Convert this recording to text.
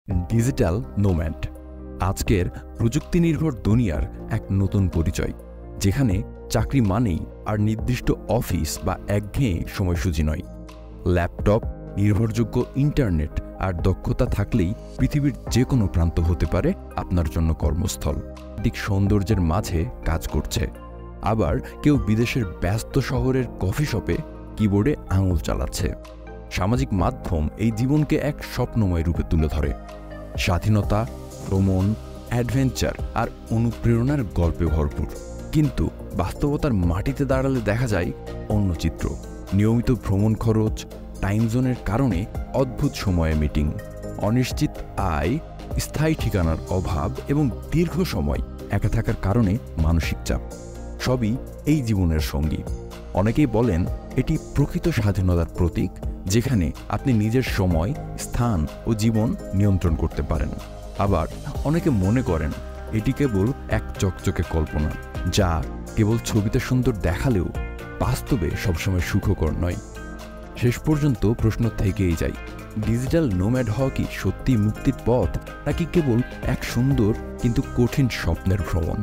Digital nomad আজকের প্রযুক্তি নির্ভর দুনিয়ার এক নতুন পরিচয়, যেখানে চাকরি মানেই আর নির্দিষ্ট অফিস বা একঘেয়ে সময়সূচি নয়। ল্যাপটপ, নির্ভরযোগ্য ইন্টারনেট আর দক্ষতা থাকলেই পৃথিবীর যে কোনো প্রান্ত হতে পারে আপনার জন্য কর্মস্থল। দিক সৌন্দর্যের মাঝে কাজ করছে, আবার কেউ বিদেশের ব্যস্ত শহরের কফি শপে কিবোর্ডে আঙুল চালাচ্ছে। সামাজিক মাধ্যম এই জীবনকে এক স্বপ্নময় রূপে তুলে ধরে। স্বাধীনতা, ভ্রমণ, অ্যাডভেঞ্চার আর অনুপ্রেরণার গল্পে ভরপুর। কিন্তু বাস্তবতার মাটিতে দাঁড়ালে দেখা যায় অন্য চিত্র। নিয়মিত ভ্রমণ খরচ, টাইম জোনের কারণে অদ্ভুত সময়ে মিটিং, অনিশ্চিত আয়, স্থায়ী ঠিকানার অভাব এবং দীর্ঘ সময় একা থাকার কারণে মানসিক চাপ সবই এই জীবনের সঙ্গী। অনেকেই বলেন এটি প্রকৃত স্বাধীনতার প্রতীক, যেখানে আপনি নিজের সময়, স্থান ও জীবন নিয়ন্ত্রণ করতে পারেন। আবার অনেকে মনে করেন এটি কেবল এক চকচকে কল্পনা, যা কেবল ছবিতে সুন্দর দেখালেও বাস্তবে সবসময় সুখকর নয়। শেষ পর্যন্ত প্রশ্ন থেকেই যায়, ডিজিটাল নোম্যাড হওয়া কি সত্যি মুক্তির পথ, নাকি কেবল এক সুন্দর কিন্তু কঠিন স্বপ্নের ভ্রমণ?